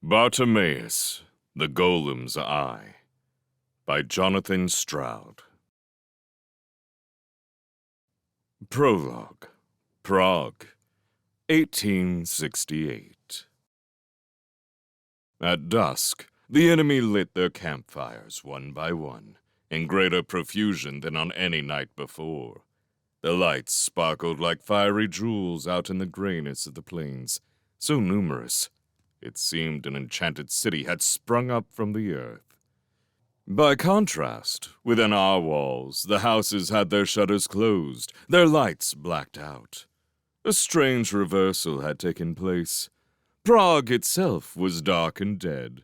Bartimaeus The Golem's Eye by Jonathan Stroud. Prologue, Prague, 1868. At dusk, the enemy lit their campfires one by one, in greater profusion than on any night before. The lights sparkled like fiery jewels out in the grayness of the plains, so numerous it seemed an enchanted city had sprung up from the earth. By contrast, within our walls, the houses had their shutters closed, their lights blacked out. A strange reversal had taken place. Prague itself was dark and dead,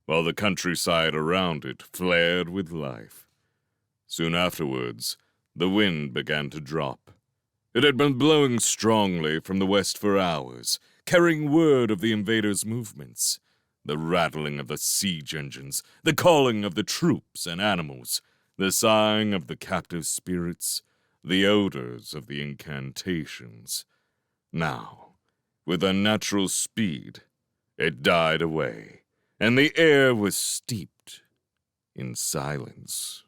while the countryside around it flared with life. Soon afterwards, the wind began to drop. It had been blowing strongly from the west for hours, carrying word of the invaders' movements, the rattling of the siege engines, the calling of the troops and animals, the sighing of the captive spirits, the odors of the incantations. Now, with unnatural speed, it died away, and the air was steeped in silence.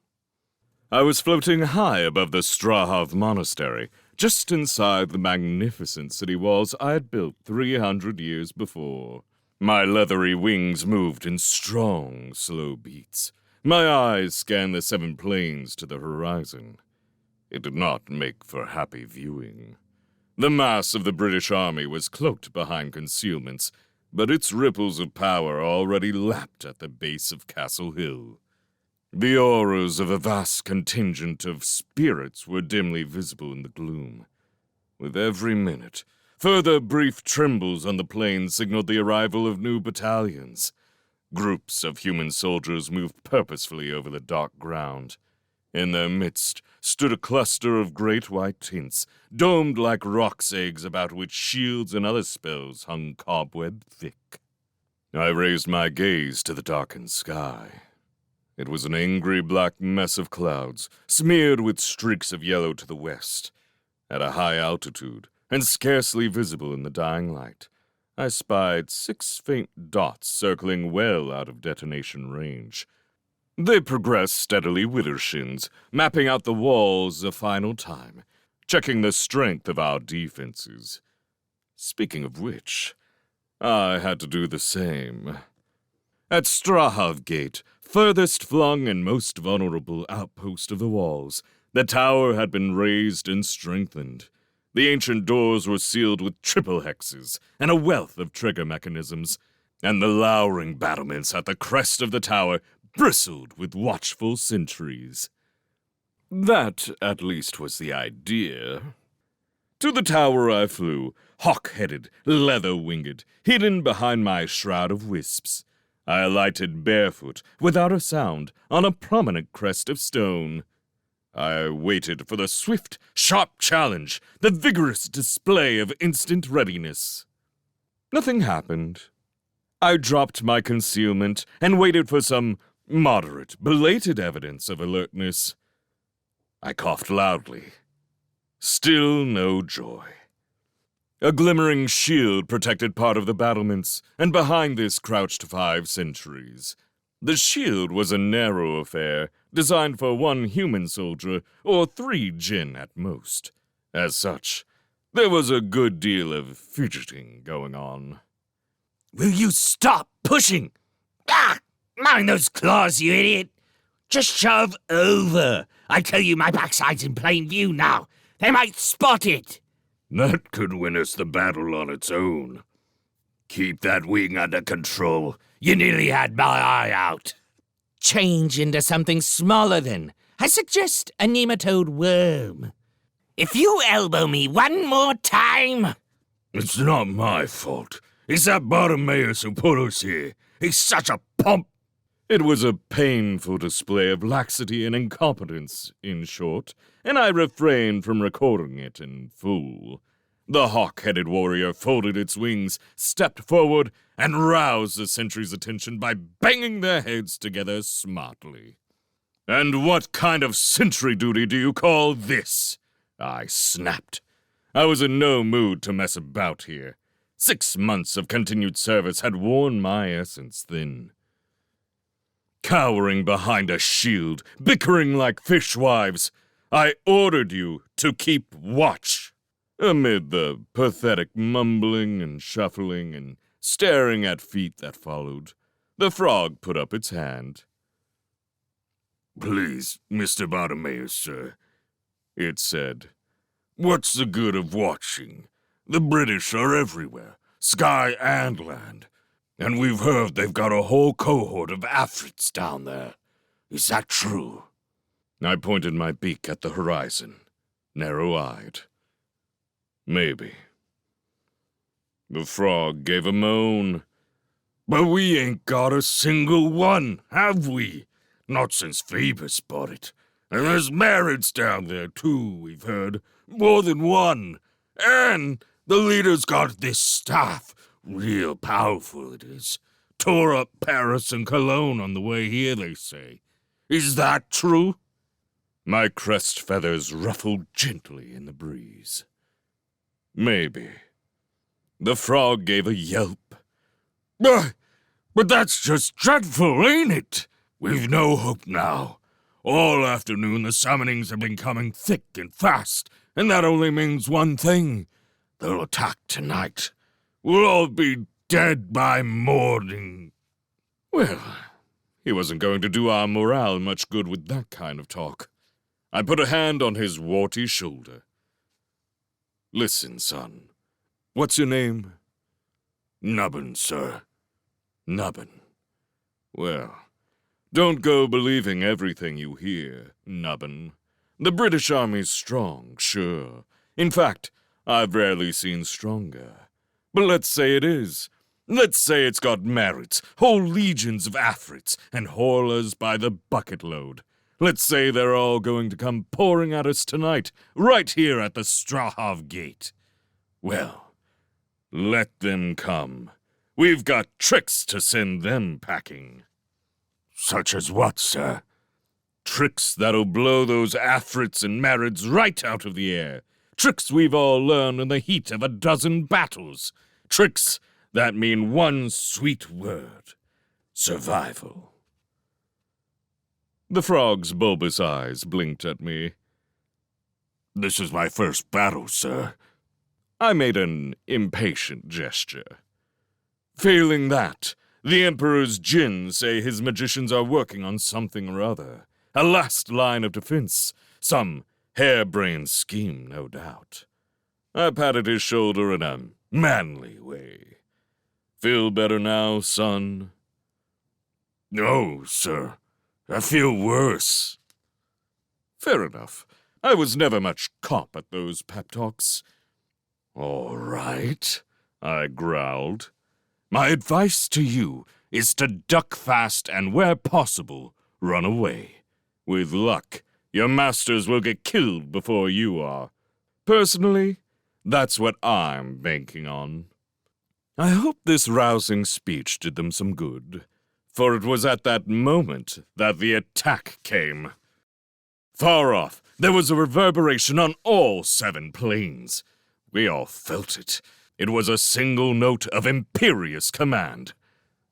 I was floating high above the Stroud monastery, just inside the magnificent city walls I had built 300 years before. My leathery wings moved in strong, slow beats. My eyes scanned the 7 plains to the horizon. It did not make for happy viewing. The mass of the British army was cloaked behind concealments, but its ripples of power already lapped at the base of Castle Hill. The auras of a vast contingent of spirits were dimly visible in the gloom. With every minute, further brief trembles on the plain signaled the arrival of new battalions. Groups of human soldiers moved purposefully over the dark ground. In their midst stood a cluster of great white tents, domed like roc's eggs about which shields and other spells hung cobweb thick. I raised my gaze to the darkened sky. It was an angry black mess of clouds, smeared with streaks of yellow to the west. At a high altitude, and scarcely visible in the dying light, I spied 6 faint dots circling well out of detonation range. They progressed steadily widdershins, mapping out the walls a final time, checking the strength of our defenses. Speaking of which, I had to do the same. At Stroud Gate, furthest flung and most vulnerable outpost of the walls, the tower had been raised and strengthened. The ancient doors were sealed with triple hexes and a wealth of trigger mechanisms, and the lowering battlements at the crest of the tower bristled with watchful sentries. That, at least, was the idea. To the tower I flew, hawk-headed, leather-winged, hidden behind my shroud of wisps. I alighted barefoot, without a sound, on a prominent crest of stone. I waited for the swift, sharp challenge, the vigorous display of instant readiness. Nothing happened. I dropped my concealment and waited for some moderate, belated evidence of alertness. I coughed loudly. Still no joy. A glimmering shield protected part of the battlements, and behind this crouched 5 sentries. The shield was a narrow affair, designed for 1 human soldier, or 3 jinn at most. As such, there was a good deal of fidgeting going on. Will you stop pushing? Ah! Mind those claws, you idiot! Just shove over. I tell you, my backside's in plain view now. They might spot it. That could win us the battle on its own. Keep that wing under control. You nearly had my eye out. Change into something smaller, then. I suggest a nematode worm. If you elbow me one more time... It's not my fault. It's that Bartimaeus who put us here. He's such a pump. It was a painful display of laxity and incompetence, in short, and I refrained from recording it in full. The hawk-headed warrior folded its wings, stepped forward, and roused the sentry's attention by banging their heads together smartly. "And what kind of sentry duty do you call this?" I snapped. I was in no mood to mess about here. 6 months of continued service had worn my essence thin. Cowering behind a shield, bickering like fishwives, I ordered you to keep watch. Amid the pathetic mumbling and shuffling and staring at feet that followed, the frog put up its hand. Please, Mr. Bartimaeus, sir, It said. what's the good of watching? The British are everywhere, sky and land. And we've heard they've got a whole cohort of Afrits down there. Is that true? I pointed my beak at the horizon, narrow-eyed. Maybe. The frog gave a moan. But we ain't got a single one, have we? Not since Phoebus bought it. And there's marriage down there, too, we've heard. More than one. And the leader's got this staff. Real powerful it is. Tore up Paris and Cologne on the way here, they say. Is that true? My crest feathers ruffled gently in the breeze. Maybe. The frog gave a yelp. But that's just dreadful, ain't it? We've no hope now. All afternoon the summonings have been coming thick and fast, and that only means one thing. They'll attack tonight. We'll all be dead by morning. Well, he wasn't going to do our morale much good with that kind of talk. I put a hand on his warty shoulder. Listen, son. What's your name? Nubbin, sir. Nubbin. Well, don't go believing everything you hear, Nubbin. The British Army's strong, sure. In fact, I've rarely seen stronger. But let's say it is. Let's say it's got merits, whole legions of Afrits, and Horlas by the bucket load. Let's say they're all going to come pouring at us tonight, right here at the Stroud gate. Well, let them come. We've got tricks to send them packing. Such as what, sir? Tricks that'll blow those Afrits and Marids right out of the air. Tricks we've all learned in the heat of a dozen battles. Tricks that mean one sweet word. Survival. The frog's bulbous eyes blinked at me. This is my first battle, sir. I made an impatient gesture. Failing that, the Emperor's djinns say his magicians are working on something or other. A last line of defense. Some harebrained scheme, no doubt. I patted his shoulder in a manly way. Feel better now, son? No, sir. I feel worse. Fair enough. I was never much cop at those pep talks. All right, I growled. My advice to you is to duck fast and, where possible, run away. With luck, your masters will get killed before you are. Personally, that's what I'm banking on. I hope this rousing speech did them some good, for it was at that moment that the attack came. Far off, there was a reverberation on all 7 planes. We all felt it. It was a single note of imperious command.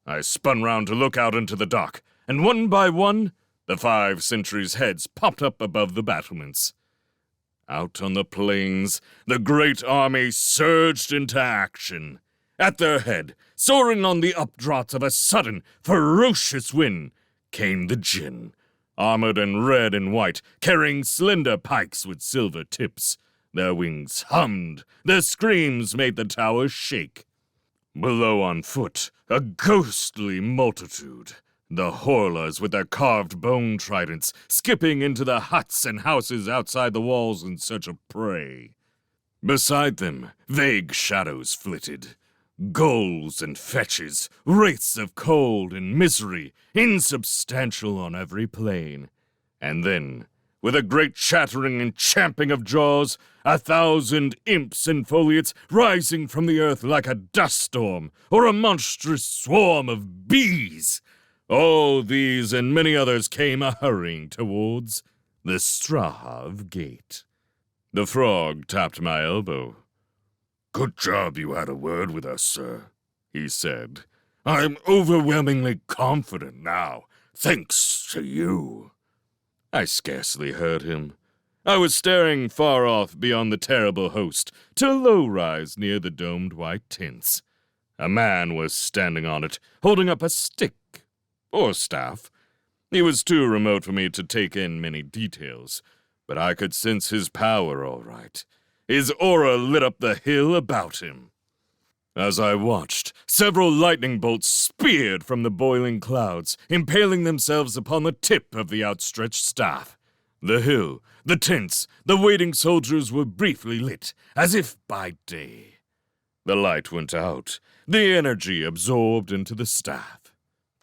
I spun round to look out into the dock, and one by one, the 5 sentries' heads popped up above the battlements. Out on the plains, the great army surged into action. At their head, soaring on the updraughts of a sudden, ferocious wind, came the djinn, armored in red and white, carrying slender pikes with silver tips. Their wings hummed, their screams made the tower shake. Below on foot, a ghostly multitude. The Horlas with their carved bone tridents, skipping into the huts and houses outside the walls in search of prey. Beside them, vague shadows flitted. Ghouls and fetches, wraiths of cold and misery, insubstantial on every plane. And then, with a great chattering and champing of jaws, 1,000 imps and foliates rising from the earth like a dust storm, or a monstrous swarm of bees. All these and many others came a-hurrying towards the Stroud gate. The frog tapped my elbow. Good job you had a word with us, sir, he said. I'm overwhelmingly confident now, thanks to you. I scarcely heard him. I was staring far off beyond the terrible host to a low-rise near the domed white tents. A man was standing on it, holding up a stick, or staff. He was too remote for me to take in many details, but I could sense his power all right. His aura lit up the hill about him. As I watched, several lightning bolts speared from the boiling clouds, impaling themselves upon the tip of the outstretched staff. The hill, the tents, the waiting soldiers were briefly lit, as if by day. The light went out, the energy absorbed into the staff.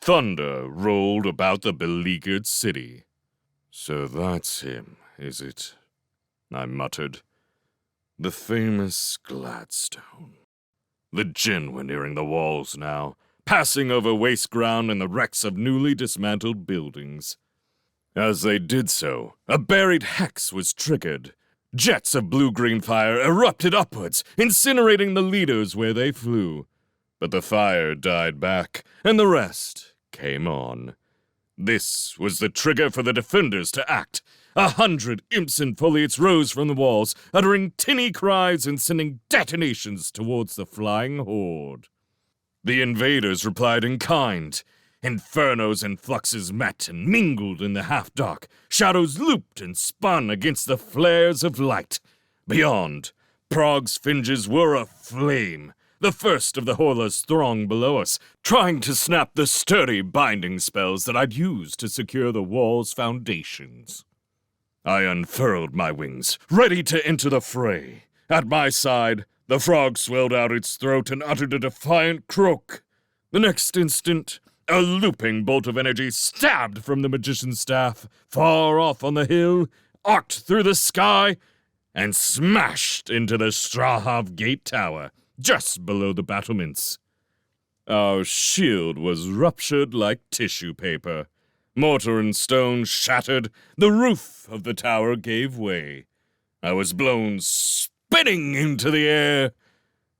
Thunder rolled about the beleaguered city. So that's him, is it? I muttered. The famous Gladstone. The Jinn were nearing the walls now, passing over waste ground and the wrecks of newly dismantled buildings. As they did so, a buried hex was triggered. Jets of blue-green fire erupted upwards, incinerating the leaders where they flew. But the fire died back, and the rest came on. This was the trigger for the defenders to act. 100 imps in foliates rose from the walls, uttering tinny cries and sending detonations towards the flying horde. The invaders replied in kind. Infernos and fluxes met and mingled in the half-dark. Shadows looped and spun against the flares of light. Beyond, Prague's finges were aflame. The first of the Horlas thronged below us, trying to snap the sturdy binding spells that I'd used to secure the wall's foundations. I unfurled my wings, ready to enter the fray. At my side, the frog swelled out its throat and uttered a defiant croak. The next instant, a looping bolt of energy stabbed from the magician's staff, far off on the hill, arced through the sky, and smashed into the Stroud Gate Tower, just below the battlements. Our shield was ruptured like tissue paper. Mortar and stone shattered, the roof of the tower gave way. I was blown spinning into the air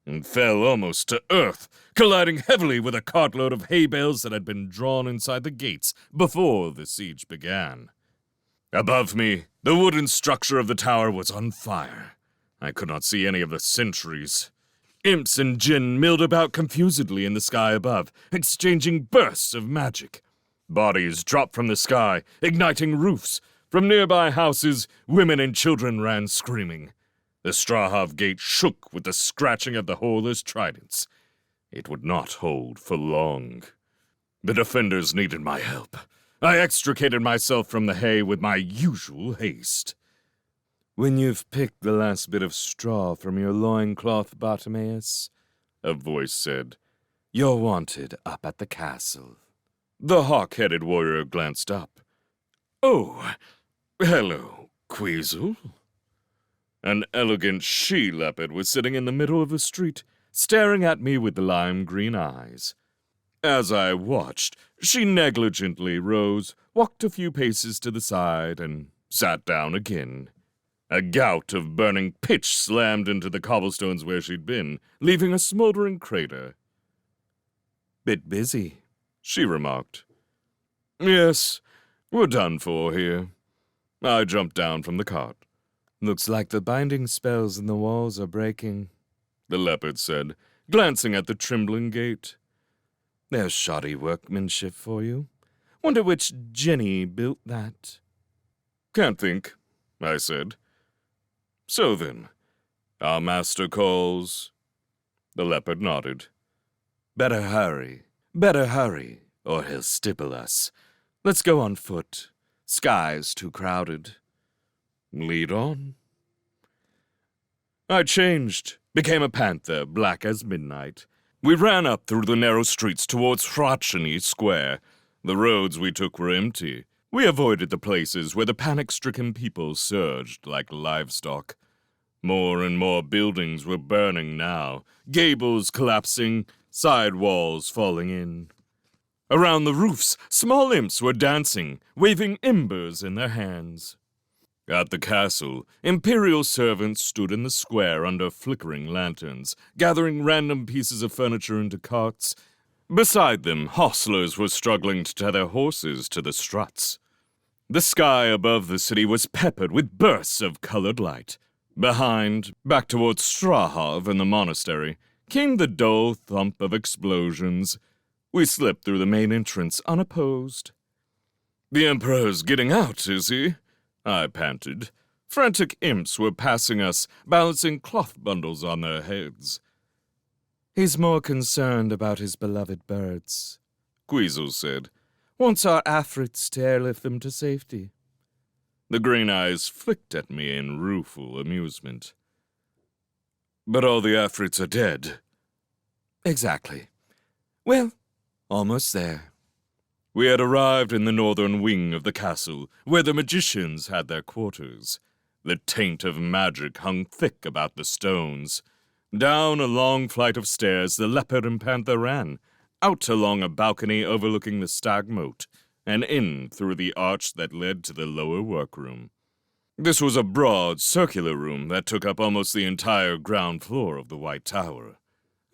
and fell almost to earth, colliding heavily with a cartload of hay bales that had been drawn inside the gates before the siege began. Above me, the wooden structure of the tower was on fire. I could not see any of the sentries. Imps and Jinn milled about confusedly in the sky above, exchanging bursts of magic. Bodies dropped from the sky, igniting roofs. From nearby houses, women and children ran screaming. The Stroud Gate shook with the scratching of the Horlas' tridents. It would not hold for long. The defenders needed my help. I extricated myself from the hay with my usual haste. "When you've picked the last bit of straw from your loincloth, Bartimaeus," a voice said, "you're wanted up at the castle." The hawk-headed warrior glanced up. "Oh, hello, Queasel." An elegant she-leopard was sitting in the middle of the street, staring at me with lime-green eyes. As I watched, she negligently rose, walked a few paces to the side, and sat down again. A gout of burning pitch slammed into the cobblestones where she'd been, leaving a smoldering crater. "Bit busy," she remarked. "Yes, we're done for here." I jumped down from the cart. "Looks like the binding spells in the walls are breaking," the leopard said, glancing at the trembling gate. "There's shoddy workmanship for you. Wonder which Jenny built that." "Can't think," I said. "So then, our master calls." The leopard nodded. Better hurry, or he'll stipple us. Let's go on foot. Sky's too crowded." "Lead on." I changed, became a panther, black as midnight. We ran up through the narrow streets towards Hrachny Square. The roads we took were empty. We avoided the places where the panic-stricken people surged like livestock. More and more buildings were burning now, gables collapsing, side walls falling in. Around the roofs, small imps were dancing, waving embers in their hands. At the castle, Imperial servants stood in the square under flickering lanterns, gathering random pieces of furniture into carts. Beside them, hostlers were struggling to tie their horses to the struts. The sky above the city was peppered with bursts of colored light. Behind, back towards Strahov and the monastery, came the dull thump of explosions. We slipped through the main entrance unopposed. "The Emperor's getting out, is he?" I panted. Frantic imps were passing us, balancing cloth bundles on their heads. "He's more concerned about his beloved birds," Queasel said. "Wants our afrits to airlift them to safety." The green eyes flicked at me in rueful amusement. "But all the afrits are dead." "Exactly. Well, almost there." We had arrived in the northern wing of the castle, where the magicians had their quarters. The taint of magic hung thick about the stones. Down a long flight of stairs the leopard and panther ran, out along a balcony overlooking the stag moat, and in through the arch that led to the lower workroom. This was a broad, circular room that took up almost the entire ground floor of the White Tower.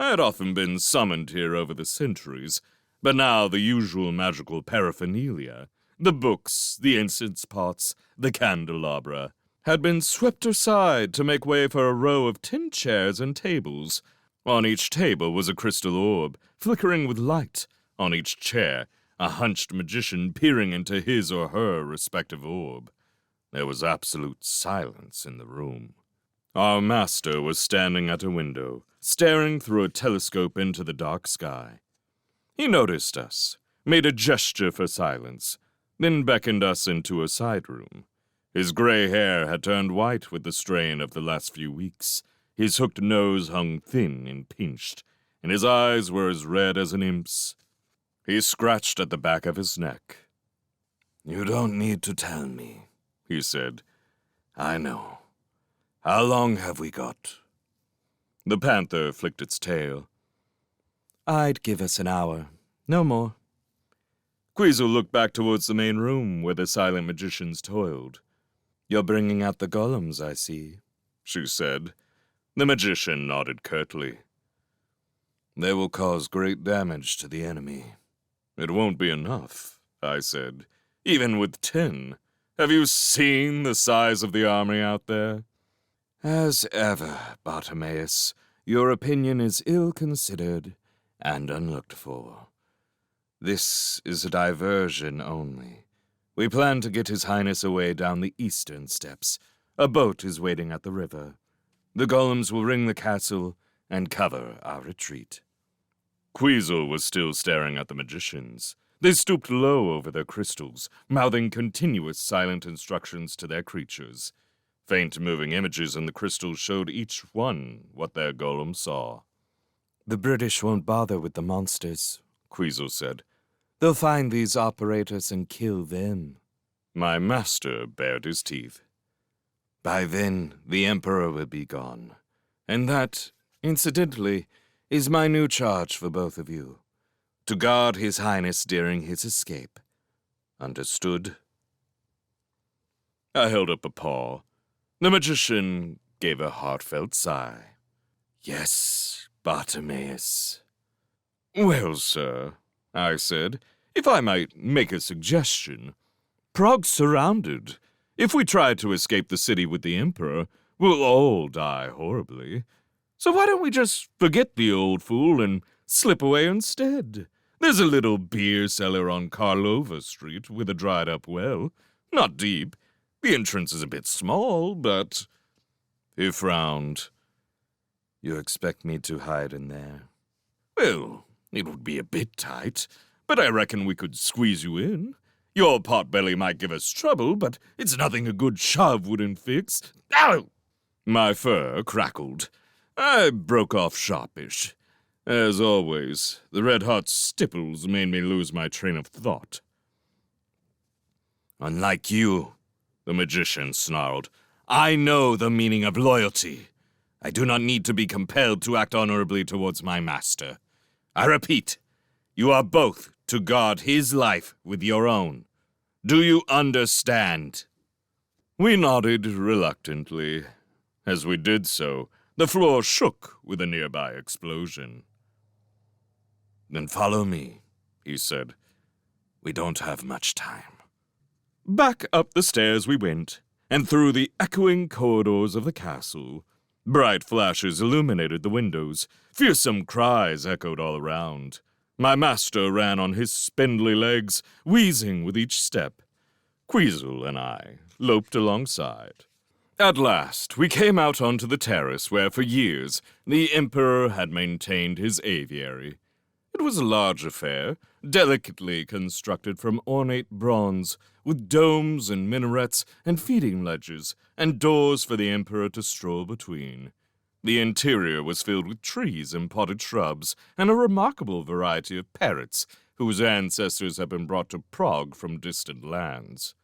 I had often been summoned here over the centuries, but now the usual magical paraphernalia, the books, the incense pots, the candelabra, had been swept aside to make way for a row of tin chairs and tables. On each table was a crystal orb, flickering with light. On each chair, a hunched magician peering into his or her respective orb. There was absolute silence in the room. Our master was standing at a window, staring through a telescope into the dark sky. He noticed us, made a gesture for silence, then beckoned us into a side room. His gray hair had turned white with the strain of the last few weeks. His hooked nose hung thin and pinched, and his eyes were as red as an imp's. He scratched at the back of his neck. "You don't need to tell me," he said. "I know. How long have we got?" The panther flicked its tail. "I'd give us an hour, no more." Queasel looked back towards the main room where the silent magicians toiled. "You're bringing out the golems, I see," she said. The magician nodded curtly. "They will cause great damage to the enemy." "It won't be enough," I said. "Even with 10. Have you seen the size of the army out there?" "As ever, Bartimaeus, your opinion is ill-considered and unlooked for. This is a diversion only. We plan to get His Highness away down the eastern steps. A boat is waiting at the river. The golems will ring the castle and cover our retreat." Queasel was still staring at the magicians. They stooped low over their crystals, mouthing continuous silent instructions to their creatures. Faint moving images in the crystals showed each one what their golem saw. "The British won't bother with the monsters," Queasel said. "They'll find these operators and kill them." My master bared his teeth. "By then, the Emperor will be gone. And that, incidentally, is my new charge for both of you. To guard His Highness during his escape. Understood?" I held up a paw. The magician gave a heartfelt sigh. "Yes, Bartimaeus." "Well, sir," I said, "if I might make a suggestion. Prague's surrounded. If we try to escape the city with the Emperor, we'll all die horribly. So why don't we just forget the old fool and slip away instead? There's a little beer cellar on Karlova Street with a dried-up well. Not deep. The entrance is a bit small, but—" He frowned. "You expect me to hide in there?" "Well, it would be a bit tight, but I reckon we could squeeze you in. Your potbelly might give us trouble, but it's nothing a good shove wouldn't fix. Ow!" My fur crackled. I broke off sharpish. As always, the red-hot stipples made me lose my train of thought. "Unlike you," the magician snarled, "I know the meaning of loyalty. I do not need to be compelled to act honorably towards my master. I repeat, you are both to guard his life with your own. Do you understand?" We nodded reluctantly. As we did so, the floor shook with a nearby explosion. "Then follow me," he said. "We don't have much time." Back up the stairs we went, and through the echoing corridors of the castle. Bright flashes illuminated the windows. Fearsome cries echoed all around. My master ran on his spindly legs, wheezing with each step. Queasel and I loped alongside. At last, we came out onto the terrace where, for years, the Emperor had maintained his aviary. It was a large affair, delicately constructed from ornate bronze, with domes and minarets and feeding ledges, and doors for the Emperor to stroll between. The interior was filled with trees and potted shrubs, and a remarkable variety of parrots, whose ancestors had been brought to Prague from distant lands.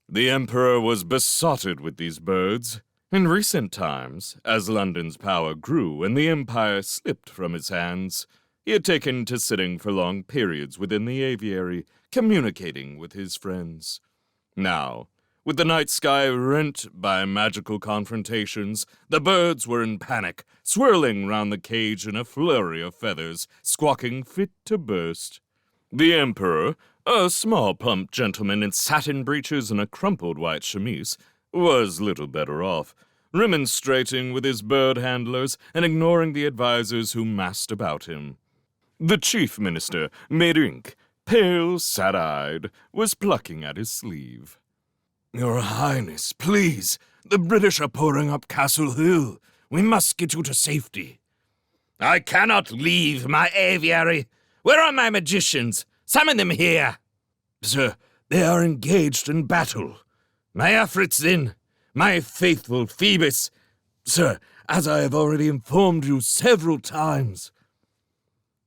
The Emperor was besotted with these birds. In recent times, as London's power grew and the empire slipped from his hands, he had taken to sitting for long periods within the aviary, communicating with his friends. Now, with the night sky rent by magical confrontations, the birds were in panic, swirling round the cage in a flurry of feathers, squawking fit to burst. The Emperor, a small plump gentleman in satin breeches and a crumpled white chemise, was little better off, remonstrating with his bird handlers and ignoring the advisers who massed about him. The chief minister, Meerink, pale, sad-eyed, was plucking at his sleeve. "Your Highness, please! The British are pouring up Castle Hill. We must get you to safety." I cannot leave my aviary. Where are my magicians? Summon them here. "Sir, they are engaged in battle." My Afrits, then. My faithful Phoebus. "Sir, as I have already informed you several times."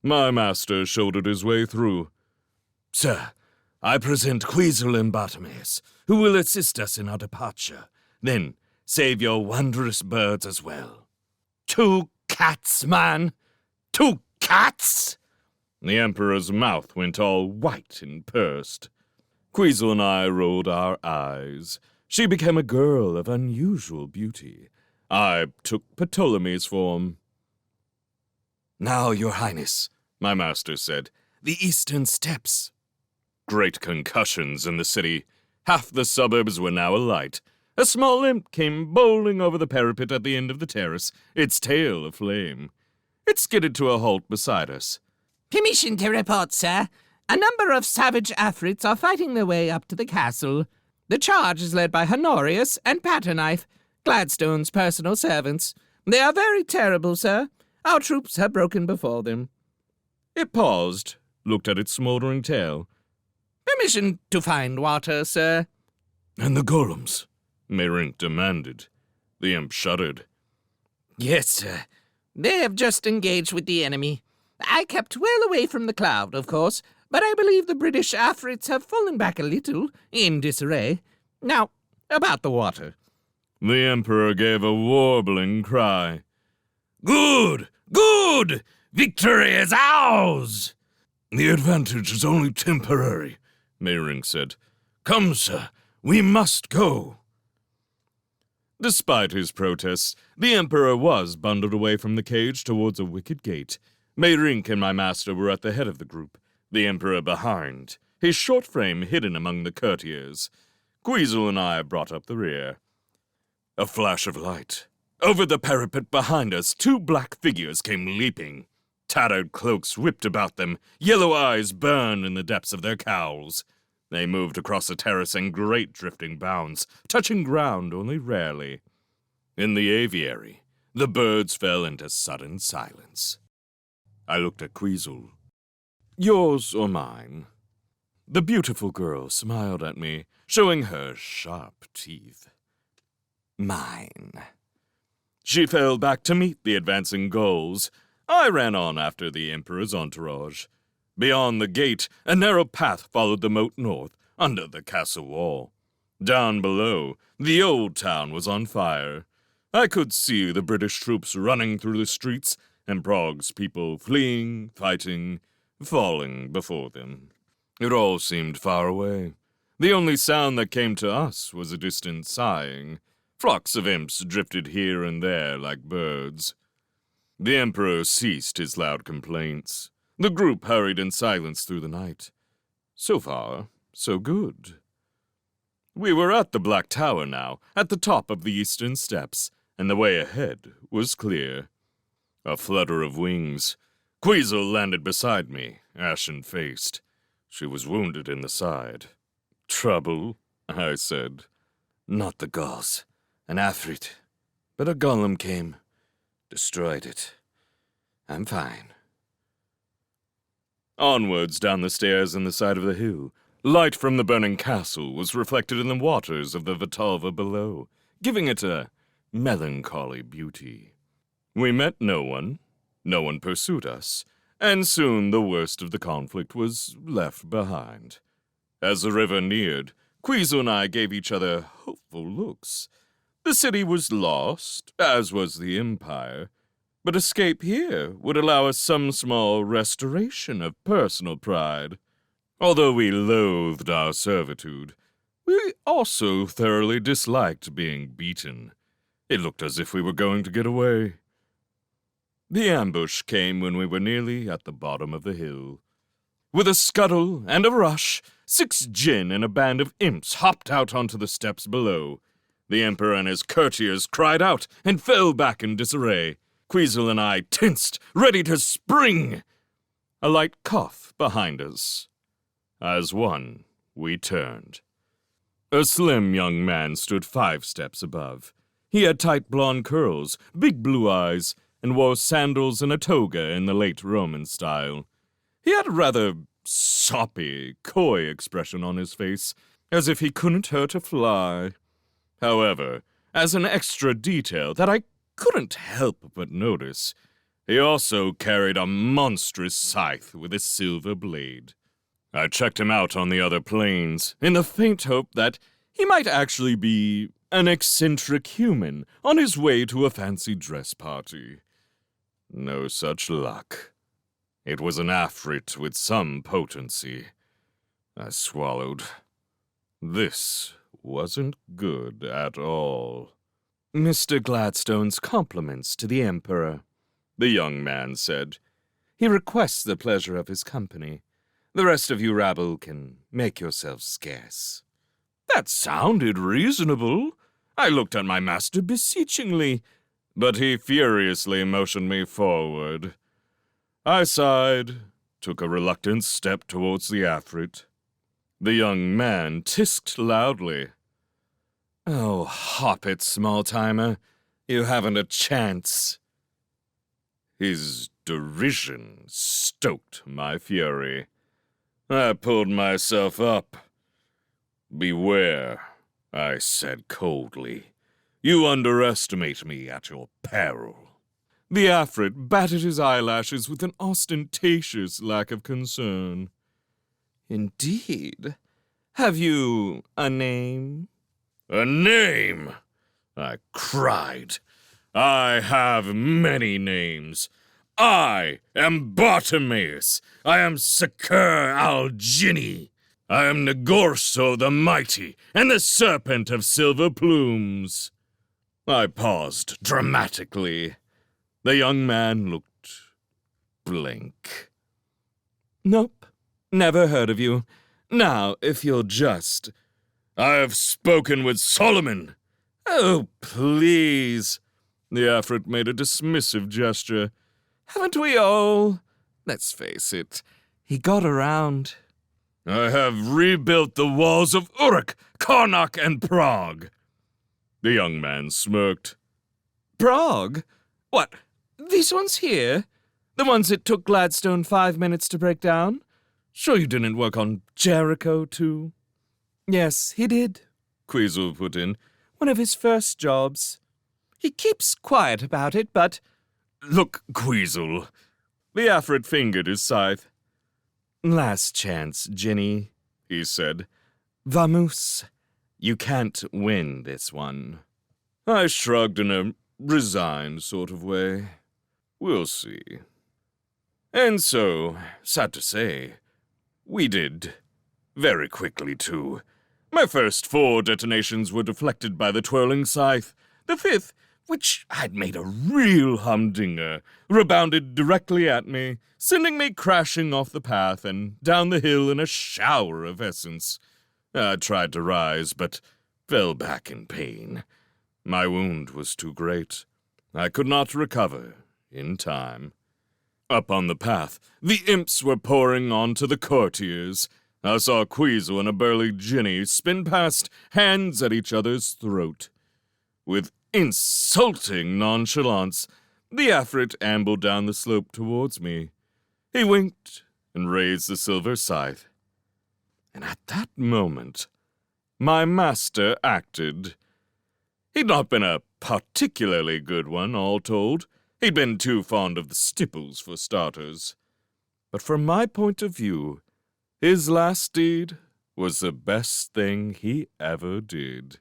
My master shouldered his way through. "Sir, I present Queasel and Bartimaeus, who will assist us in our departure. Then save your wondrous birds as well." 2 cats, man. 2 cats? The Emperor's mouth went all white and pursed. Queasel and I rolled our eyes. She became a girl of unusual beauty. I took Ptolemy's form. "Now, your Highness," my master said, "the eastern steps." Great concussions in the city. Half the suburbs were now alight. A small imp came bowling over the parapet at the end of the terrace, its tail aflame. It skidded to a halt beside us. Permission to report, sir. A number of savage Afrits are fighting their way up to the castle. The charge is led by Honorius and Patterknife, Gladstone's personal servants. They are very terrible, sir. Our troops have broken before them. It paused, looked at its smoldering tail. Permission to find water, sir. "And the golems?" Meerink demanded. The imp shuddered. Yes, sir. They have just engaged with the enemy. I kept well away from the cloud, of course, but I believe the British Afrits have fallen back a little, in disarray. Now, about the water. The Emperor gave a warbling cry. "Good! Good! Victory is ours!" "The advantage is only temporary," Meerink said. "Come, sir, we must go." Despite his protests, the Emperor was bundled away from the cage towards a wicket gate. Meerink and my master were at the head of the group, the Emperor behind, his short frame hidden among the courtiers. Queasel and I brought up the rear. A flash of light. Over the parapet behind us, 2 black figures came leaping. Tattered cloaks whipped about them, yellow eyes burned in the depths of their cowls. They moved across the terrace in great drifting bounds, touching ground only rarely. In the aviary, the birds fell into sudden silence. I looked at Queasel. "Yours or mine?" The beautiful girl smiled at me, showing her sharp teeth. "Mine." She fell back to meet the advancing gulls. I ran on after the Emperor's entourage. Beyond the gate, a narrow path followed the moat north, under the castle wall. Down below, the old town was on fire. I could see the British troops running through the streets, and Prague's people fleeing, fighting, falling before them. It all seemed far away. The only sound that came to us was a distant sighing. Flocks of imps drifted here and there like birds. The Emperor ceased his loud complaints. The group hurried in silence through the night. So far, so good. We were at the Black Tower now, at the top of the eastern steps, and the way ahead was clear. A flutter of wings. Queasel landed beside me, ashen-faced. She was wounded in the side. "Trouble?" I said. "Not the Gauls. An Afrit. But a golem came. Destroyed it. I'm fine." Onwards down the stairs in the side of the hill, light from the burning castle was reflected in the waters of the Vitalva below, giving it a melancholy beauty. We met no one pursued us, and soon the worst of the conflict was left behind. As the river neared, Queasel and I gave each other hopeful looks. The city was lost, as was the Empire, but escape here would allow us some small restoration of personal pride. Although we loathed our servitude, we also thoroughly disliked being beaten. It looked as if we were going to get away. The ambush came when we were nearly at the bottom of the hill. With a scuttle and a rush, 6 djinn and a band of imps hopped out onto the steps below. The Emperor and his courtiers cried out and fell back in disarray. Queasel and I tensed, ready to spring. A light cough behind us. As one, we turned. A slim young man stood 5 steps above. He had tight blonde curls, big blue eyes, and wore sandals and a toga in the late Roman style. He had a rather soppy, coy expression on his face, as if he couldn't hurt a fly. However, as an extra detail that I couldn't help but notice, he also carried a monstrous scythe with a silver blade. I checked him out on the other planes, in the faint hope that he might actually be an eccentric human on his way to a fancy dress party. No such luck. It was an Afrit with some potency. I swallowed. This wasn't good at all. "Mr. Gladstone's compliments to the Emperor," the young man said. "He requests the pleasure of his company. The rest of you rabble can make yourselves scarce." That sounded reasonable. I looked at my master beseechingly, but he furiously motioned me forward. I sighed, took a reluctant step towards the Afrit. The young man tisked loudly. "Oh, hop it, small-timer. You haven't a chance." His derision stoked my fury. I pulled myself up. "Beware," I said coldly. "You underestimate me at your peril." The Afrit batted his eyelashes with an ostentatious lack of concern. "Indeed? Have you a name?" "A name?" I cried. "I have many names. I am Bartimaeus. I am Sekur al-Jinni. I am Negorso the Mighty, and the Serpent of Silver Plumes." I paused dramatically. The young man looked blank. "Nope, never heard of you. Now, if you'll just—" "I have spoken with Solomon." "Oh, please." The Afrit made a dismissive gesture. "Haven't we all? Let's face it, he got around." "I have rebuilt the walls of Uruk, Karnak, and Prague." The young man smirked. "Prague? What, these ones here? The ones it took Gladstone 5 minutes to break down? Sure you didn't work on Jericho, too?" "Yes, he did," Queasel put in. "One of his first jobs. He keeps quiet about it, but—" "Look, Queasel." The Afrit fingered his scythe. "Last chance, Jinni," he said. "Vamoose. You can't win this one." I shrugged in a resigned sort of way. We'll see. And so, sad to say, we did. Very quickly, too. My first 4 detonations were deflected by the twirling scythe. The 5th, which I'd made a real humdinger, rebounded directly at me, sending me crashing off the path and down the hill in a shower of essence. I tried to rise, but fell back in pain. My wound was too great. I could not recover in time. Up on the path, the imps were pouring onto the courtiers. I saw Queasel and a burly Ginny spin past, hands at each other's throat. With insulting nonchalance, the Afrit ambled down the slope towards me. He winked and raised the silver scythe. And at that moment, my master acted. He'd not been a particularly good one, all told. He'd been too fond of the stipples, for starters. But from my point of view, his last deed was the best thing he ever did.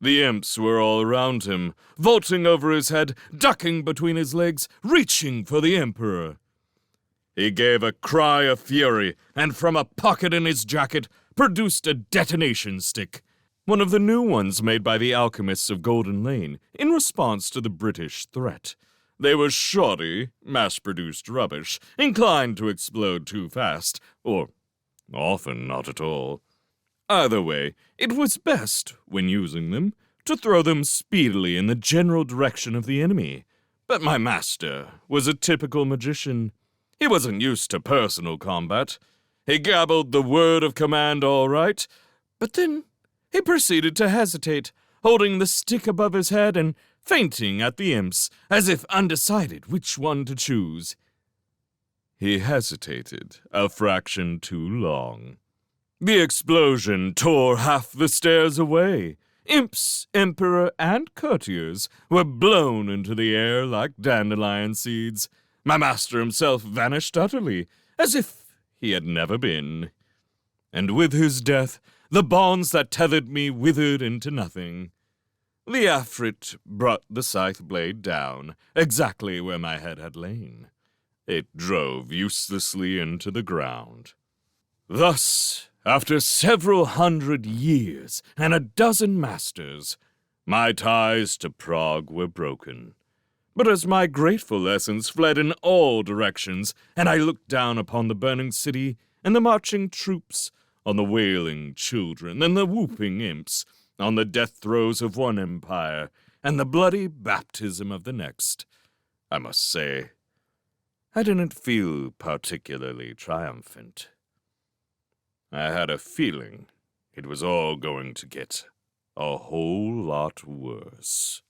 The imps were all around him, vaulting over his head, ducking between his legs, reaching for the Emperor. He gave a cry of fury, and from a pocket in his jacket produced a detonation stick, one of the new ones made by the alchemists of Golden Lane in response to the British threat. They were shoddy, mass-produced rubbish, inclined to explode too fast, or often not at all. Either way, it was best, when using them, to throw them speedily in the general direction of the enemy. But my master was a typical magician. He wasn't used to personal combat. He gabbled the word of command all right, but then he proceeded to hesitate, holding the stick above his head and feinting at the imps, as if undecided which one to choose. He hesitated a fraction too long. The explosion tore half the stairs away. Imps, emperor, and courtiers were blown into the air like dandelion seeds. My master himself vanished utterly, as if he had never been. And with his death, the bonds that tethered me withered into nothing. The Afrit brought the scythe blade down, exactly where my head had lain. It drove uselessly into the ground. Thus, after several 100 years and a dozen masters, my ties to Prague were broken. But as my grateful essence fled in all directions, and I looked down upon the burning city and the marching troops, on the wailing children and the whooping imps, on the death throes of one empire and the bloody baptism of the next, I must say, I didn't feel particularly triumphant. I had a feeling it was all going to get a whole lot worse.